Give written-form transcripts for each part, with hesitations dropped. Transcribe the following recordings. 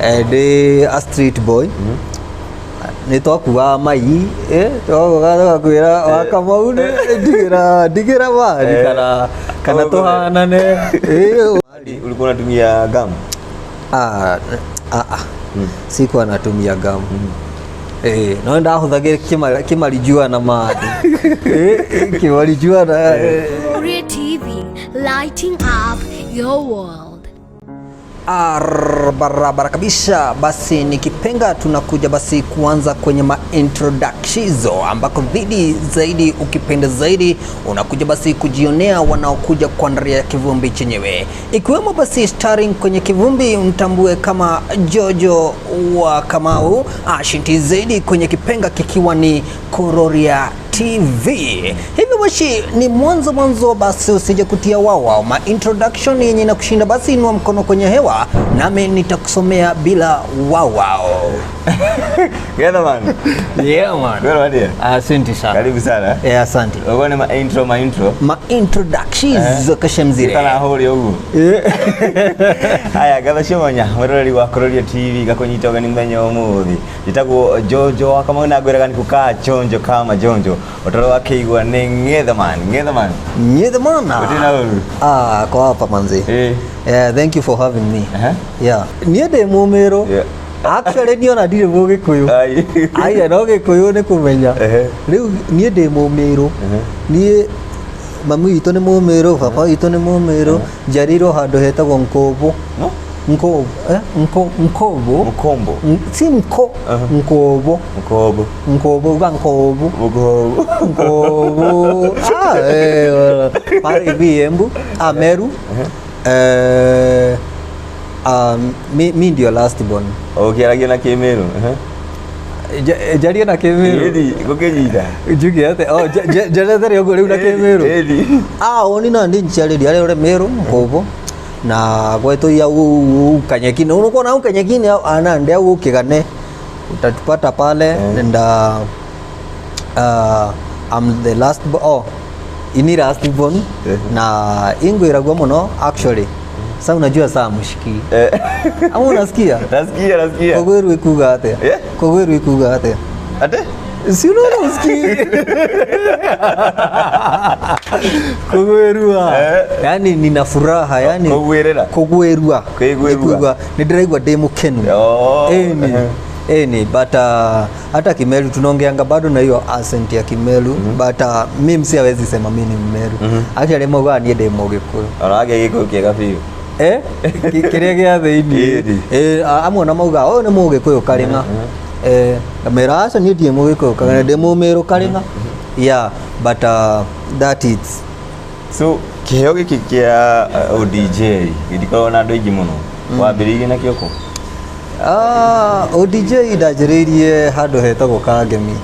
Ndi a street boy. Nĩ twakuaga mai twagoga kwĩra wa Kamau ndigira mari kana tũhanane. Ulikuwa unatumia gum? Sikuwa natumia gum. No ndahũthagĩra kĩmarijua na maji. Kĩmarijua na Kururia TV, lighting up your world. Barabara kabisa. Basi nikipenga tunakuja basi kuanza kwenye introductions ambako zaidi ukipenda zaidi unakuja basi kujionea wanaokuja kwa ndani ya kivumbi chenyewe, ikiwemo basi starring kwenye kivumbi mtambue kama Jojo wa Kamau, shinti zaidi kwenye kipenga kikiwa ni Kururia TV. Hivyo basi ni mwanzo basi usije kutia wawa introduction yenye na kushinda, basi inua mkono kwenye hewa nami nitakusomea bila wawao. Geda man. Yeah man. Geda wadia. Asante sana. Karibu sana. Asante. Uone ma intro. Introductions kashemzire. Kana hori ugu. Haya gaba shomanya murori wa Kururia TV gakonyitoga nimenya umuthi. Gitagwo Jojo wa Kamau na gweraga nikuka chonjo kama jonjo. Otoro wakeigwa ni Ng'ethaman. Kwa hapa manzi. Thank you for having me. Yeah. Niende mumero. Actually niona ndire Mugikuyu. Aya no Gikuyu ni kumenya. Riu niende mumero. Nie mamu itu ni mumero, papa itu ni mumero. Jariro handu hetagwo Nkobo. Nkobo. Si Nko. Nkobo. Pare Embu, Ameru. Mi ndio last born. Okay, aragia na Kimeru. Jaria na Kimeru. Edi, gukejida. Jugi ate. Jarethere yogo riu na Kimeru. Edi. Oni na ndi nchari ari ore Meru Nkobo. Na gwetu ya Kanyekini. Unakuwa na Kanyekini ana ndia ukigane. Utatupata pale and I'm the last ini last born na ingwiragwa muno actually. Sasa unajua saa mushiki. Ama unasikia? Nasikia. Kogweru ikuga ate. Kogweru ikuga ate. Ate? Si unasikia? Kogwerua. Yani nina furaha yani. Kogwerua. Ikuga. Nidiraigwa demo kenu. But hata Kimeru tunaongeanga bado na hiyo accent ya Kimeru, but mimi si hawezi sema mimi ni Mmeru. Actually moga ni demo Gikuyu. Arage Gikuyu kiega biu. Kiria gia thiini. Amwe mauga ni Mugikuyu karinga. Mera aca ni die Mugikuyu kana demo Meru karinga. Yeah, but that is so kiheo giki kia ODJ idikorwo na andu aingi muno. Wambiririe na kioko? ODJ ndajireirie handu hetagwo Kangemi.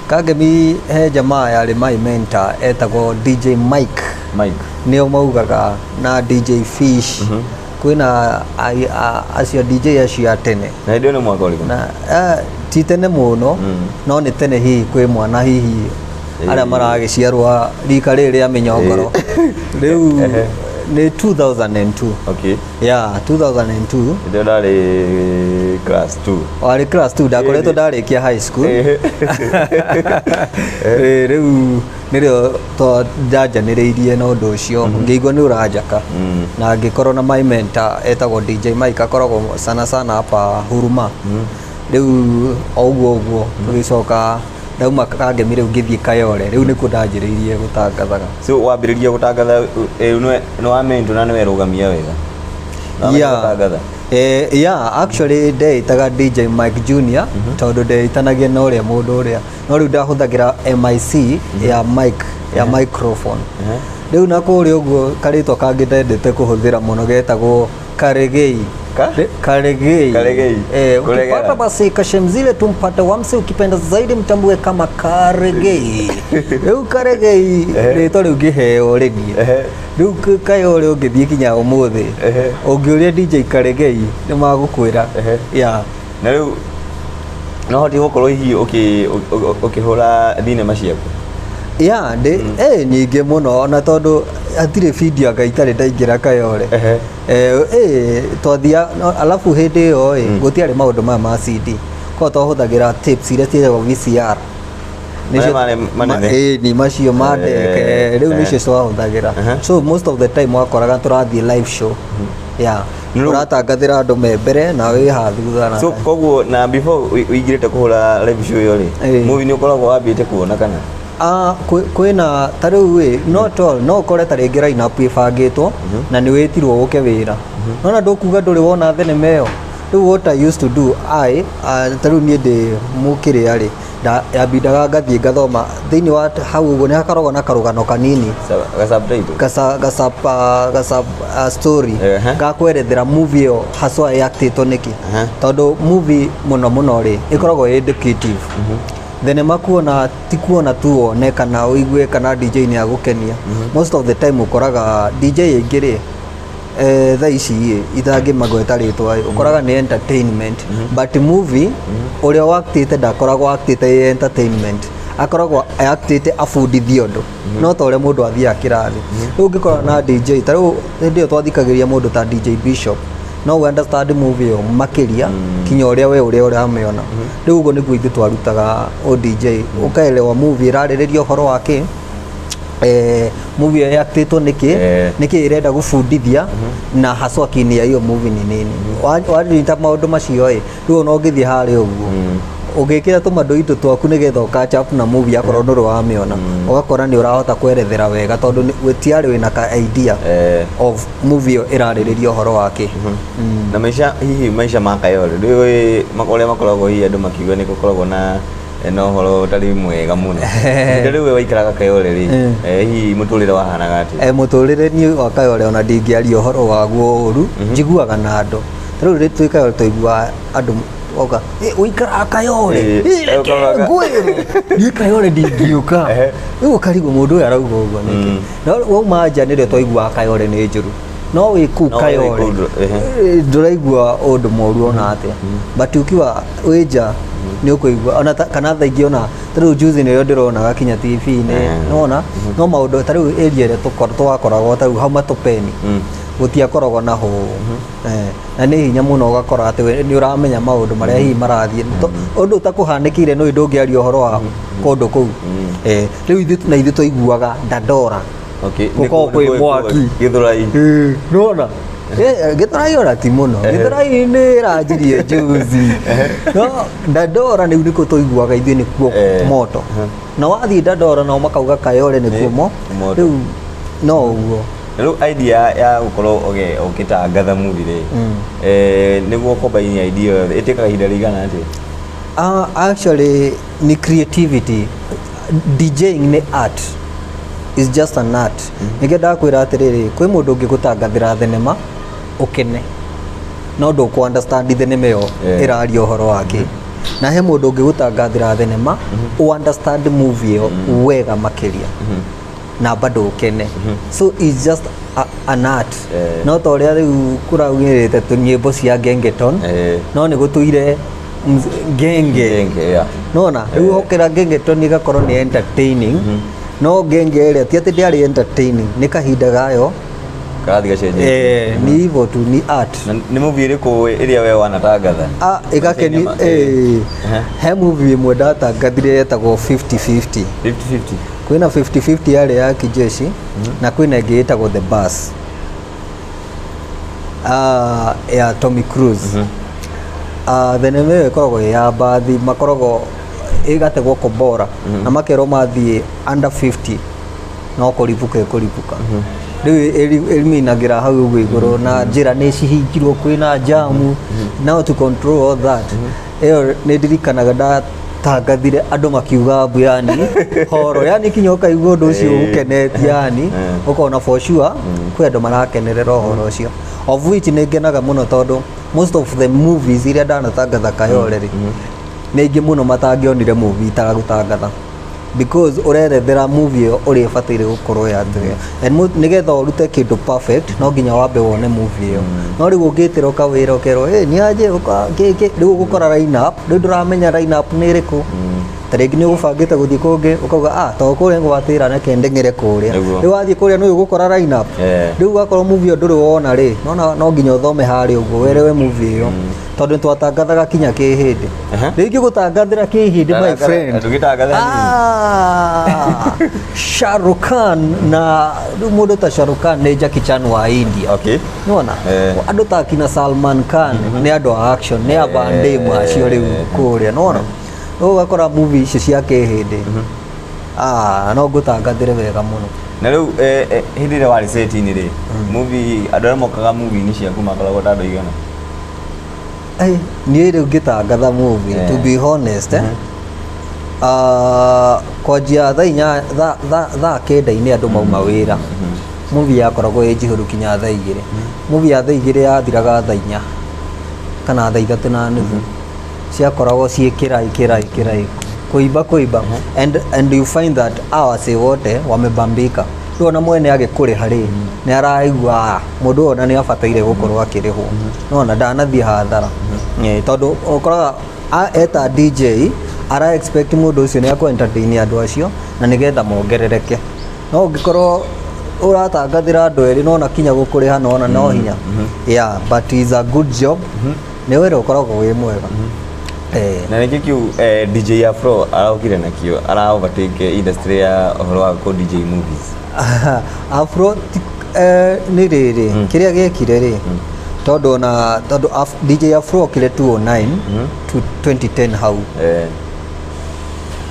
Kangemi he jamaa yari my mentor etagwo DJ Mike. Nio maugaga na DJ Fish. Kwina acio DJ acio atene. Na ndio ni mwaka uliku. Na ti tene muno no ni tene hihi kwi mwana hihi aria maragiciarwa rika riri ya minyongoro. Riu ni 2002. Okay. Yeah, 2002. Ndio ndari class 2. Wari class 2 ndakoretwo ndarikia high school. Riu nirio to ndajaniriirie no ndu ucio ngĩigua nĩ ũranjaka na ngĩkorwo na my mentor etagwo DJ Mike akoragwo sana hapa Huruma. Riu oguo tũgĩcoka ndauma Kangemi riu ngĩthiĩ Kayole riu nĩkuo ndanjĩrĩirie gũtangathaga. So wambĩrĩria gũtangatha no wa mentor na nĩwe rũgamia wega? Yeah, actually ndeitaga DJ Mike Junior tondu ndeitanagia na ũrĩa mũndũ ũrĩa no riu ndahũthagĩra MIC ya mic ya microphone. Riu na kũrĩa ũguo karĩtwa kangĩ ndendete kũhũthĩra mũno getagwo Karegei. Ukipata basi kashemzile tumpate wamse, ukipenda zaidi mtambue kama Karegei. Karegei rĩtwa rĩu ngĩheo rĩniĩ. Rĩu Kayole ũngĩthiĩ kinya ũmũthĩ ũngĩũria DJ Karegei nĩ magũkwĩra. Na rĩu no hoti gũkorwo hihi ũkĩhũra thinema ciaku? ya nyingĩ mũno ona tondũ hatirĩ video anga itarĩ ndaingĩra Kayole twathia alafu hĩndĩ ĩyo gũtiarĩ maũndũ maya ma CD ko twahũthagĩra tapes iria ciĩtagwo VCR ni macio mandeke rĩu nĩcio twahũthagĩra so most of the time wakoraga tũrathiĩ live show ũratangathĩra andũ me mbere na wĩ ha thutha so koguo na before ũingĩrĩte kũhũra live show ĩyo rĩ movie nĩ ũkoragwo wambĩte kuona kana kwĩna ta rĩu not all no ũkore ta rĩngĩ line up ĩbangĩtwo na nĩ wĩtirwo ũke wĩra nona ndũkuga ndũrĩ wona thenema ĩyo rĩu what I used to do ta rĩu niĩ ndĩ mũkĩrĩa rĩ yambindaga ngathiĩ ngathoma thĩinĩ wa hau ũguo nĩ hakoragwo na karũgano kanini story gakwerethera movie ĩyo haswa yaktĩtwo nĩkĩ tondũ movie mũno rĩ ĩkoragwo educative thenema kuona ti kuona tu one kana ũigue kana DJ nĩ agũkenia most of the time ũkoraga DJ aingĩ rĩ thaa ici ithangĩmagweta rĩtwa ũkoraga nĩ entertainment but movie ũrĩa waktĩte ndakoragwo aktĩte entertainment akoragwo aktĩte abundithio ũndũ no ta ũrĩa mũndũ athiaga kĩrathi rĩu ũngĩkorwo na DJ ta rĩu hĩndĩ ĩyo twathikagĩria mũndũ ta DJ Bishop no understand movie ĩyo makĩria kinya ũrĩa we ũrĩa ũramĩona rĩu ũguo nĩguo ithuĩ twarutaga DJ ũkaelewa movie ĩrarĩrĩria ũhoro wa kĩ movie yaktĩtwo nĩkĩ ĩrenda gũbundithia na haswa kini ya hiyo movie ni nini warinda maũndũ macio rĩu no ngĩthiĩ harĩa ũguo ũgĩkĩra tũmandũ twaku nĩgetha catch up na movie akorwo ndũrĩ wamĩona ũgakora nĩ ũrahota kwerethera wega tondũ gũtiarĩ wĩna ka idea of movie ĩrarĩrĩria ũhoro wake na maisha ma Kayole rĩu makorĩa makoragwo hihi andũ makiuga nĩ gũkoragwo na no horo tari mwega muno rĩu waikaraga Kayole rĩ hihi mũtũrĩre wahanaga atĩ mũtũrĩre niĩ wa Kayole ona ndingĩaria ũhoro waguo ũru njiguaga na andũ rĩu rĩ twĩ Kayole tũigua andũ oka ũikaraga Kayole niĩ Kayole ndingĩũka rĩu ũkarigwo mũndũ ũyũ arauga ũguo nĩkĩ no wauma nja nĩrĩo twaigua Kayole nĩ njũru no wĩ kũu Kayole ndũraigua ũndũ mũru ona atĩa but ũkiwa wĩ nja nĩ ũkũigua ona kana thaa ingĩ ona ta rĩu juzi nĩyo ndĩronaga kinya TV-inĩ nona no maũndũ ta rĩu area ĩrĩa twakoragwo ta rĩu hau matũpeni gũtiakoragwo na hũ na nĩ hinya mũno ũgakora atĩ nĩ ũramenya maũndũ marĩa hihi marathiĩ ũndũ ũtakũhanĩkĩire no ndũngĩaria ũhoro wa kũndũ kũu rĩu ithuĩ twaiguaga Dandora gũkorwo kwĩ mwaki Gĩthũrai nona Gĩthũrai ona ti mũno Gĩthũrai nĩ ĩranjirie juzi no Dandora nĩu nĩkuo tũiguaga ithuĩ nĩkuo moto na wathiĩ Dandora nao makauga Kayole nĩkuo rĩu no ũguo rĩu idea ya gũkorwo ũgĩtangatha movie rĩ nĩguo combine idea yothe ĩtĩkaga ihinda rĩigana atĩa actually ni creativity DJing ni art is just an art nĩkĩenda kwĩra atĩrĩrĩ kwĩ mũndũ ũngĩgũtangathĩra thenema ũkene no ndũkũ understand thenema ĩyo ĩraria ũhoro wake na he mũndũ ũngĩgũtangathĩra thenema understand movie ĩyo wega makĩria na bado ũkene so it's just an art no ta ũrĩa rĩu kũraugĩrĩte nyĩmbo cia gengeton no nĩ gũtũire genge nona rĩu hokera gengeton ĩgakorwo nĩ entertaining no genge ĩrĩa ti atĩ ndĩarĩ entertaining nĩ kahinda gayo karathi gacenjie ni hivyo tu ni art ni movie ĩrĩkũ ĩrĩa we wanatangatha ĩgakeni he movie ĩmwe ndatangathire yetagwo 50-50 kwĩna 50-50 yarĩ ya kijeshi na kwĩna ĩngĩ ĩtagwo The Bus ya Tommy Cruise thenema ĩyo ĩkoragwo ya bathi makoragwo ĩgategwo kombora na makerwo mathiĩ under 50 no kũribũka rĩu eliminagĩra hau ũguo igũrũ na njĩra nĩ cihingirwo kwĩna jamu now to control all that ĩyo nĩ ndirikanaga ndatangathire andũ makiuga mbu yani horo yani kinya ũkaigua ũndũ ũcio ũkenetie yani ũkona for sure kwĩ andũ marakenerera ũhoro ũcio of which nĩ ngenaga mũno tondũ most of the movies iria ndanatangatha Kayole nĩ ingĩ mũno matangĩonire movie itagũtangatha because ũrerethera movie ĩyo ũrĩa ĩbataire gũkorwo yatĩrĩa and nĩgetha ũrute kĩndũ perfect no nginya wambe wone movie ĩyo no rĩu ũngĩtĩra ũkawĩra ũkerwo nĩ aje rĩu ũgũkora line up rĩu ndũramenya line up nĩ ĩrĩkũ tariki ni ugubangite guthii kungi ukauga to kuria ngwatira na kendengere kuria riu wathii kuria no ugukora line up riu ugakora movie nduri wona ri no nginya uthome hari uguo werewe movie iyo tondu twatangathaga kinya kihindi ringi gutangathira kihindi my friend Shahrukh Khan na mundu ta Shahrukh Khan ni Jackie Chan wa India nona andu ta kina Salman Khan ni andu a action ni abande macio riu kuria nona ugakora movie icio cia kihindi no gutangathire wega muno na riu hindi ria wari set ni ri movie andu mokaga movie ni ciaku makoragwo tandu igana niä rä u ngä tangatha movie to be honest kwanjia thaa kenda-inä andå mauma wä ra movie yakoragwo ä njihå ru kinya thaa igä rä movie ya thaa igä rä yathiraga thaa inya kana thaa ithatå na nuthu ciakoragwo ciä kä rai kuiba and you find that awase wote wamebambika rĩu ona mwene agĩkũrĩ harĩ nĩ araigua mũndũ ona nĩ abataire gũkorwo akĩrĩhwo nona ndanathie hathara tondũ ũkoraga eta DJ ara expect mũndũ ũcio nĩ akũ entertain andũ acio na nĩgetha mongerereke no ũngĩkorwo ũratangathĩra andũ erĩ nona kinya gũkũrĩha nona no hinya yeah but is a good job nĩ wĩra ũkoragwo wĩ mwega na nä kä kä u DJ Afro araukire nakio ara overtake industry ya horo wa ko DJ movies Afro nä rä rä kä rä a gekire rä tondå DJ Afro kire 209 to 2010 hau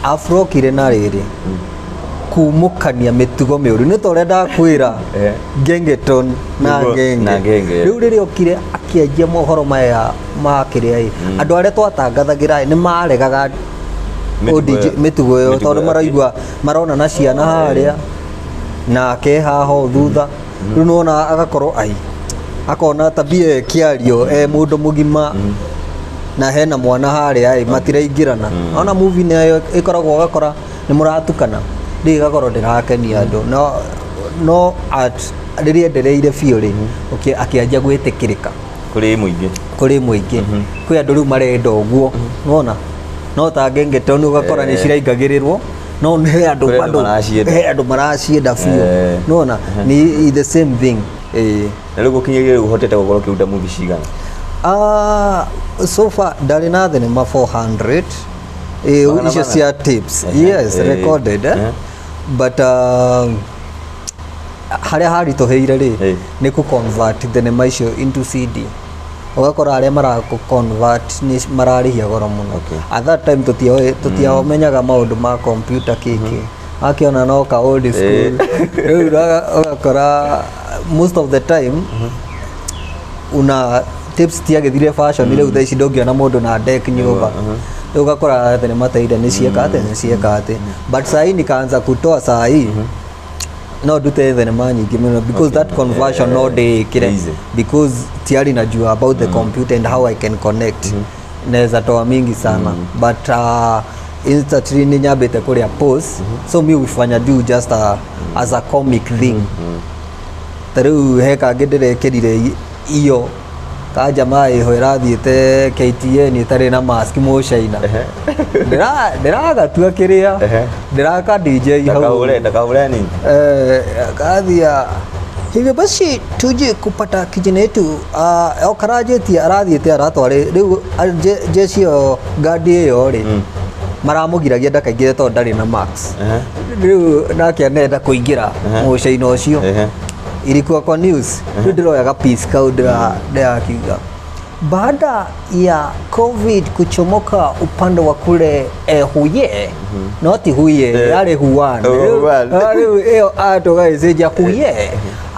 Afro kire na rä rä kumukania mitugo miuru ni tore ndakwira gengeton na genge riu riri okire akianjia mohoro maya makiria andu aria twatangathagira ni maregaga mitugo yo tondu maraigua marona na ciana haria na ke haho thutha riu nona agakorwo akona tabia kiario mundu mugima na hena mwana haria matiraingirana ona movie nayo ikoragwo gakora ni muratukana ndigakorwo ndirakenia andu no at riria ndereire biũ rĩ akianjia gwĩtĩkĩrĩka kũrĩ mũingĩ kwĩ andũ rĩu marenda ũguo nona no ta Gengeton ugakora nĩ ciraingagĩrĩrwo no he andũ maracienda biũ nona ni the same thing na rĩu gũkinyĩria rĩu ũhotete gũkorwo ũkĩruta movie cigana so far ndarĩ na thenema 400 icio cia tips yes recorded but haria haritũhĩire rĩ nĩ kũ convert thenema icio into CD ugakora aria mara convert ni mararĩhia goro muno at that time tutiamenyaga maũndũ ma computer kiki akiona no ka old school rĩu ugakora most of the time una tips tiagĩthire fashion rĩu thaa ici ndũngĩona mũndũ na deck nyũmba ugakora thenema taida nĩ cieka ate but sai nikaanza kutoa sai no dute thenema nyingi muno because that conversion no day kire because tiari najua about the computer and how I can connect naweza toa mingi sana but instantly ni nyambite kuria post so mi ufanya do just as a comic thing taru heka ndirekirire iyo ka jamaa iho irathiite KTN itari na mask mushaina ndiraga kiria ndiraka DJ hau ndakaure nini kathia hivyo basi tuje kupata kijana yetu okarajetie arathiite aratware riu jeshi yo gadi yo ri maramugiragia ndakaingire to ndari na max riu nake nenda kuingira mushaina ucio ilikuwa kwa news ndiroyaga piece kauda akiuga baada ya COVID kuchomoka upande wa kule Huye not Huye yale Huan leo atogaezeja Huye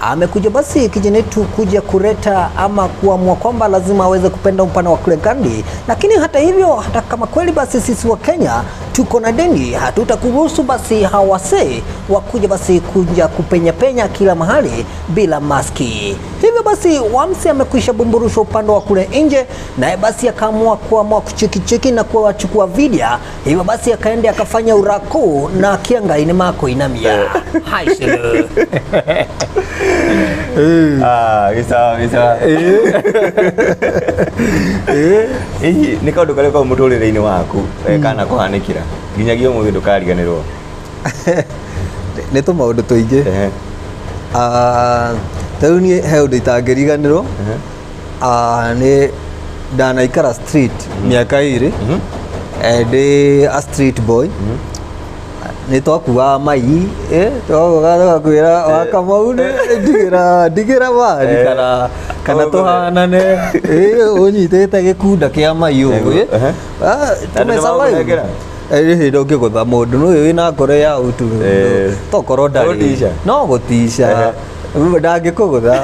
amekuja basi kijana wetu kuja kuleta ama kuamua kwamba lazima aweze kupenda upande wa kule Gandhi, lakini hata hivyo hata kama kweli basi sisi wa Kenya tuko na deni, hatutakuruhusu basi hawase wakuja basi kuja kupenya kila mahali bila maski. Hivyo basi Wamsi amekwisha bumburushwa upande wa kule nje, naye basi akaamua kucheki na kuwachukua video. Hivyo basi akaenda akafanya urako na kianga ine mako inamia. Hai shelo. Gisa. Ni kaundu kale kwa muturire-ini waku kana kuhanikira nginyagia umuthi ndukariganirwo. Nĩ tũmaũndũ tũingĩ. Tarĩu niĩ he ũndũ itangĩriganĩrwo, nĩ ndanaikara street mĩaka ĩrĩ ndĩ a street boy. Nĩ twakuaga mai twagoga tũgakwĩra wa Kamau ndigĩra mari kana tũhanane ũnyitĩte gĩkunda kĩa mai ũguo tũmesurvive. Hĩndĩ ũngĩgũtha mũndũ ũyũ wĩna ngoro ya ũtu tokorwo ndarĩ no gũticia ndangĩkũgũtha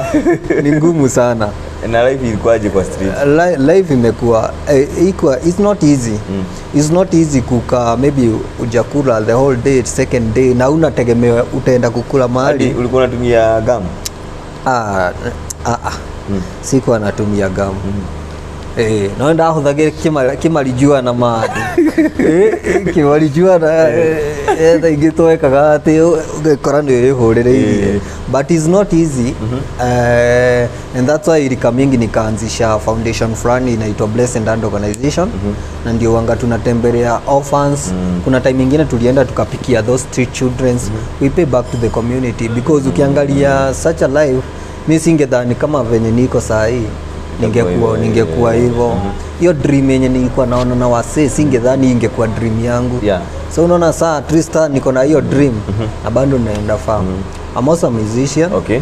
ni ngumu sana. Na life ilikuwaje kwa street? Life imekuwa it's not easy. It's not easy kuka maybe ujakula the whole day, second day na unategemea utaenda kukula mahali. Ulikuwa unatumia gum? Sikuwa natumia gum. No ndahũthagĩra kĩmarijua na mathi. Kĩmarijua na tha ingĩ twekaga atĩ ũgĩkora nĩ wĩhũrĩrĩirie. But it's not easy. And that's why ilikamingi nikaanzisha foundation fulani inaitwa Blessed Hand Organization. Na ndio wanga tunatembelea orphans. Kuna time ingine tulienda tukapikia those street children. We pay back to the community because ukiangalia such a life mimi singedhani kama venye niko saa hii ningekuwa hivyo. Hiyo dream yenye nilikuwa naona na wasee singedhani ingekuwa dream yangu. So unaona saa Trista niko na hiyo dream na bado naenda farm. I'm also a musician. Okay.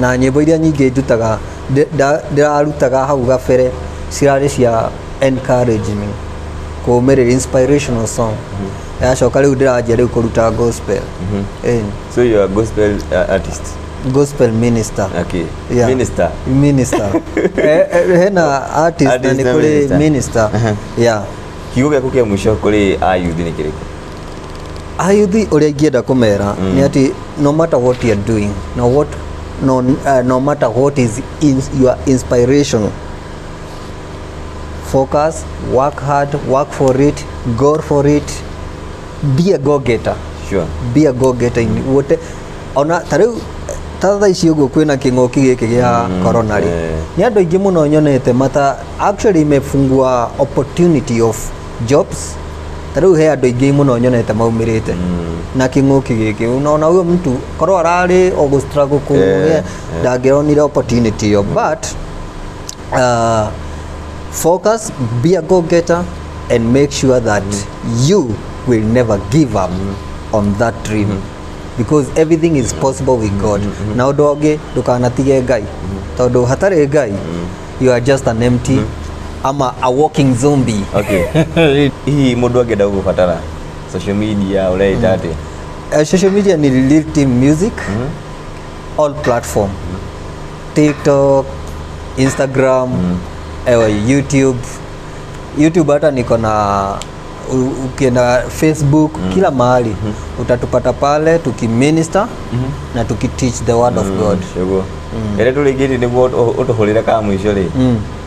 Na nyimbo iria nyingĩ ndutaga ndirarutaga hau gabere cirarĩ cia encouragement, kũũmĩrĩria inspirational song. Yacoka rĩu ndĩranjia rĩu kũruta gospel. So you are a gospel artist? Gospel minister. Okay. Yeah. Minister. Hena artist na nĩ kũrĩ minister. Yeah. Kiugo gĩaku kĩa mũico kũrĩ ayuthi nĩ kĩrĩkũ? Ayuthi ũrĩa ingĩenda kũmera nĩ atĩ no matter what you are doing, no matter what is your inspiration, focus, work hard, work for it, go for it, be a go-getter. Sure. Be a go-getter in what ona tarĩu tha ici ũguo kwĩna kĩng'ũki gĩkĩ gĩa corona rĩ, nĩ andũ aingĩ mũno nyonete mata actually imefungua opportunity of jobs. Tarĩu he andũ aingĩ mũno nyonete maumĩrĩte na kĩng'ũki gĩkĩ. Unaona huyo mtu korwo ararĩ o gũstruggle kũrĩa ndangĩonire opportunity yo. But focus, be a go-getter and make sure that you will never give up on that dream. Because everything is possible with God. Na ũndũ ũngĩ ndũkanatige Ngai, tondũ hatarĩ Ngai you are just an empty ama a walking zombie. Okay. Hii mũndũ angĩenda gũgũbatara social media ũreita atĩ? Social media ni LIL TIM Music, all platform, TikTok, Instagram, YouTube hata niko na ukienda Facebook, kila mahali utatupata pale tukiminister na tukiteach the word of God. Ere tuligiri niguo utuhurire ka mwisho ri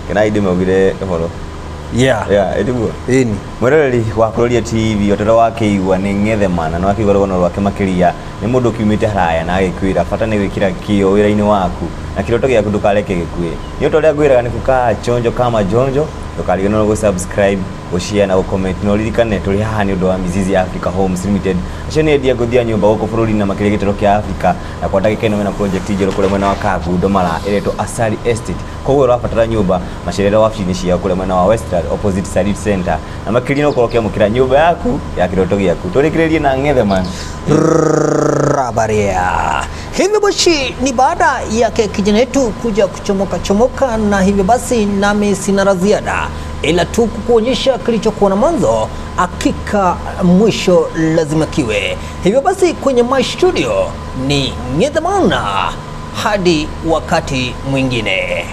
kana indi maugire horo. Ediguo ini mwereri wa Kururia TV otero wakeigwa ni ng'ethemana no akigwa rono rwake makiria ni mundu kiumite haraya na agikwira bata ni gwikira kio wira-ini waku na kiroto giaku ndukareke gikue. Ni utoria gwiraga ni kukaa chonjo kama jonjo, ndukarigana no subscribe, share na comment no ririkane turi haha ni undu wa Mizizi Africa Homes Limited. Acio ni endia nguthia nyumba guku bururi na makiria gitero kia Africa na kwa ndagika ino mena project ijero kule mwena wa Kagu Ndomara iretwo Asali Estate. Koguo urabatara nyumba macerera wabici-ini cia kule mwena wa Western opposite Sarit Center na makiria no korokia mukira nyumba yaku ya kiroto giaku. Turikiririe na ng'ethemana rabaria. Hivyo basi ni baada ya kijana yetu kuja kuchomoka na hivyo basi nami sina la ziada ila tu kukuonyesha kilichokuwa na mwanzo hakika mwisho lazima kiwe. Hivyo basi kwenye my studio ni ng'ethemana hadi wakati mwingine.